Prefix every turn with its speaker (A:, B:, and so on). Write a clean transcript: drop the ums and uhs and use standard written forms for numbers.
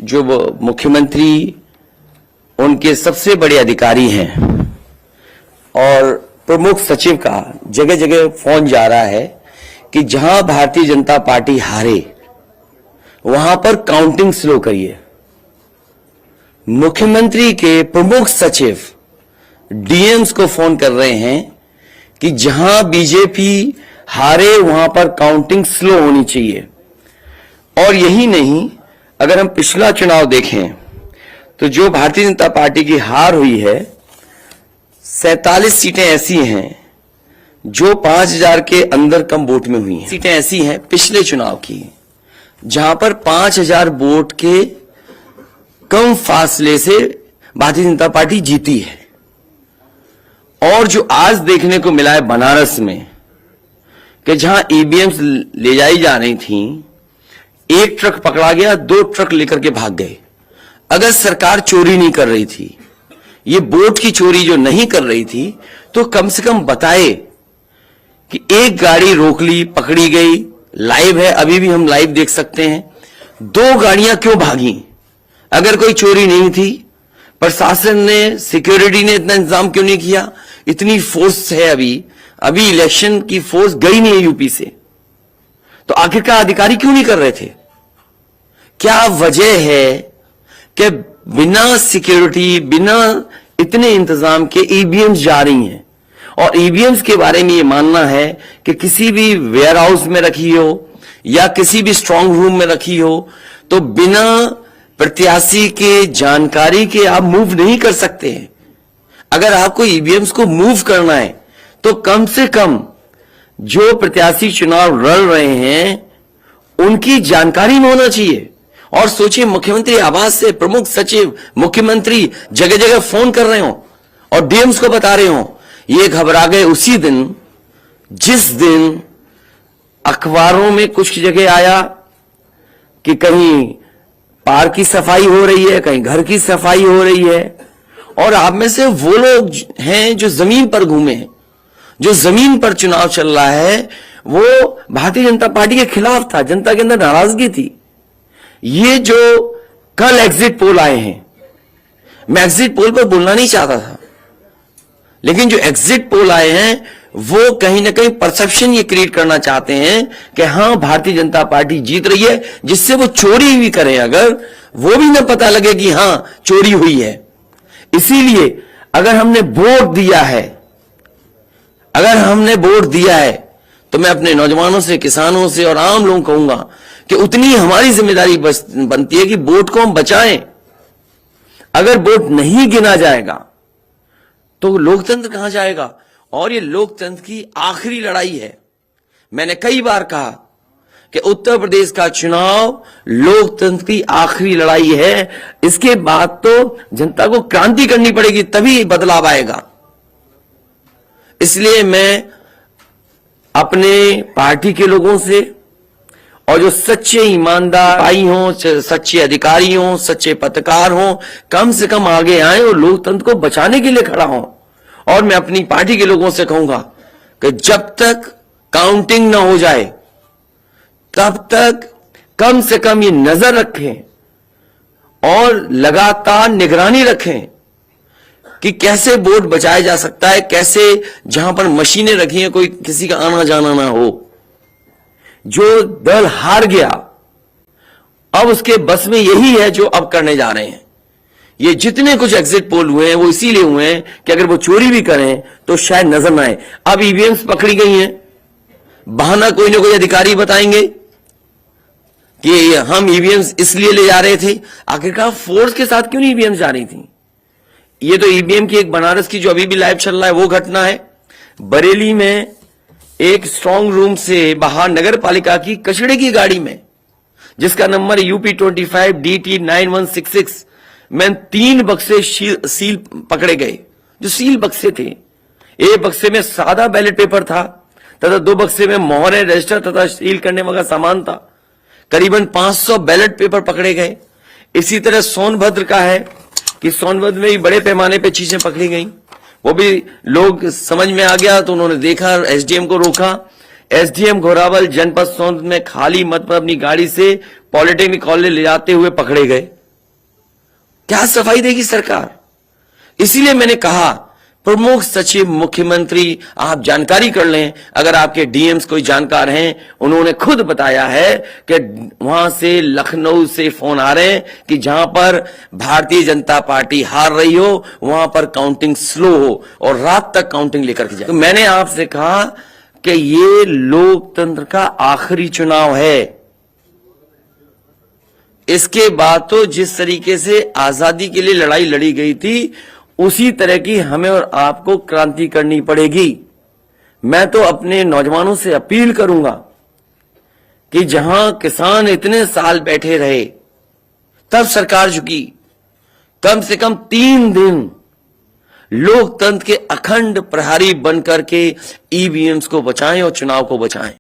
A: जो मुख्यमंत्री उनके सबसे बड़े अधिकारी हैं और प्रमुख सचिव का जगह जगह फोन जा रहा है कि जहां भारतीय जनता पार्टी हारे वहां पर काउंटिंग स्लो करिए। मुख्यमंत्री के प्रमुख सचिव डीएम्स को फोन कर रहे हैं कि जहां बीजेपी हारे वहां पर काउंटिंग स्लो होनी चाहिए। और यही नहीं, अगर हम पिछला चुनाव देखें तो जो भारतीय जनता पार्टी की हार हुई है 47 सीटें ऐसी हैं जो 5000 के अंदर कम वोट में हुई हैं। सीटें ऐसी हैं पिछले चुनाव की जहां पर 5000 वोट के कम फासले से भारतीय जनता पार्टी जीती है। और जो आज देखने को मिला है बनारस में कि जहां ईवीएम्स ले जाई जा रही थी, एक ट्रक पकड़ा गया, 2 ट्रक लेकर के भाग गए। अगर सरकार चोरी नहीं कर रही थी, ये वोट की चोरी जो नहीं कर रही थी, तो कम से कम बताए कि एक गाड़ी रोक ली, पकड़ी गई, लाइव है, अभी भी हम लाइव देख सकते हैं। 2 गाड़ियां क्यों भागी? अगर कोई चोरी नहीं थी, प्रशासन ने, सिक्योरिटी ने इतना इंतजाम क्यों नहीं किया? इतनी फोर्स है, अभी इलेक्शन की फोर्स गई नहीं है यूपी से, तो आखिरकार अधिकारी क्यों नहीं कर रहे थे? क्या वजह है कि बिना सिक्योरिटी, बिना इतने इंतजाम के ईवीएम्स जा रही हैं? और ईवीएम्स के बारे में ये मानना है कि किसी भी वेयर हाउस में रखी हो या किसी भी स्ट्रांग रूम में रखी हो, तो बिना प्रत्याशी के जानकारी के आप मूव नहीं कर सकते हैं। अगर आपको ईवीएम्स को मूव करना है तो कम से कम जो प्रत्याशी चुनाव लड़ रहे हैं उनकी जानकारी में होना चाहिए। और सोचिए, मुख्यमंत्री आवास से प्रमुख सचिव, मुख्यमंत्री जगह जगह फोन कर रहे हो और डीएम्स को बता रहे हो। ये घबरा गए उसी दिन जिस दिन अखबारों में कुछ जगह आया कि कहीं पार्क की सफाई हो रही है, कहीं घर की सफाई हो रही है। और आप में से वो लोग हैं जो जमीन पर घूमे, जो जमीन पर चुनाव चल रहा है, वो भारतीय जनता पार्टी के खिलाफ था, जनता के अंदर नाराजगी थी। ये जो कल एग्जिट पोल आए हैं, मैं एग्जिट पोल पर बोलना नहीं चाहता था, लेकिन जो एग्जिट पोल आए हैं वो कहीं ना कहीं परसेप्शन ये क्रिएट करना चाहते हैं कि हां भारतीय जनता पार्टी जीत रही है, जिससे वो चोरी भी करें अगर, वो भी ना पता लगे कि हां चोरी हुई है। इसीलिए अगर हमने वोट दिया है तो मैं अपने नौजवानों से, किसानों से और आम लोगों को कहूंगा कि उतनी हमारी जिम्मेदारी बनती है कि वोट को हम बचाएं। अगर वोट नहीं गिना जाएगा तो लोकतंत्र कहां जाएगा? और ये लोकतंत्र की आखिरी लड़ाई है। मैंने कई बार कहा कि उत्तर प्रदेश का चुनाव लोकतंत्र की आखिरी लड़ाई है। इसके बाद तो जनता को क्रांति करनी पड़ेगी, तभी बदलाव आएगा। इसलिए मैं अपने पार्टी के लोगों से और जो सच्चे ईमानदार भाई हों, सच्चे अधिकारी हों, सच्चे पत्रकार हों, कम से कम आगे आए और लोकतंत्र को बचाने के लिए खड़ा हों। और मैं अपनी पार्टी के लोगों से कहूंगा कि जब तक काउंटिंग ना हो जाए तब तक कम से कम ये नजर रखें और लगातार निगरानी रखें कि कैसे वोट बचाया जा सकता है, कैसे जहां पर मशीनें रखी हैं कोई किसी का आना जाना ना हो। जो दल हार गया अब उसके बस में यही है जो अब करने जा रहे हैं। ये जितने कुछ एग्जिट पोल हुए हैं वो इसीलिए हुए हैं कि अगर वो चोरी भी करें तो शायद नजर ना आए। अब ईवीएम्स पकड़ी गई हैं, बहाना कोई ना कोई अधिकारी बताएंगे कि हम ईवीएम्स इसलिए ले जा रहे थे। आखिरकार फोर्स के साथ क्यों नहीं ईवीएम्स जा रही थी? ये तो ईवीएम की एक बनारस की जो अभी भी लाइव चल रहा है वो घटना है। बरेली में एक स्ट्रांग रूम से बाहर नगर पालिका की कचड़े की गाड़ी में, जिसका नंबर UP25 DT 9166 में 3 बक्से सील पकड़े गए। जो सील बक्से थे, एक बक्से में सादा बैलेट पेपर था तथा 2 बक्से में मोहरें, रजिस्टर तथा सील करने वाला सामान था। करीबन 500 बैलेट पेपर पकड़े गए। इसी तरह सोनभद्र का है कि सोनभद्र में भी बड़े पैमाने पे चीजें पकड़ी गई। वो भी लोग समझ में आ गया तो उन्होंने देखा, एसडीएम को रोका। एसडीएम घोरावल जनपद सोनभद्र में खाली मत पर अपनी गाड़ी से पॉलिटेक्निक कॉलेज ले जाते हुए पकड़े गए। क्या सफाई देगी सरकार? इसीलिए मैंने कहा प्रमुख सचिव मुख्यमंत्री आप जानकारी कर लें, अगर आपके डीएम्स कोई जानकार हैं, उन्होंने खुद बताया है कि वहां से लखनऊ से फोन आ रहे हैं कि जहां पर भारतीय जनता पार्टी हार रही हो वहां पर काउंटिंग स्लो हो और रात तक काउंटिंग लेकर के जाए। तो मैंने आपसे कहा कि ये लोकतंत्र का आखिरी चुनाव है। इसके बाद तो जिस तरीके से आजादी के लिए लड़ाई लड़ी गई थी उसी तरह की हमें और आपको क्रांति करनी पड़ेगी। मैं तो अपने नौजवानों से अपील करूंगा कि जहां किसान इतने साल बैठे रहे तब सरकार झुकी, कम से कम 3 दिन लोकतंत्र के अखंड प्रहरी बनकर के ईवीएम्स को बचाएं और चुनाव को बचाएं।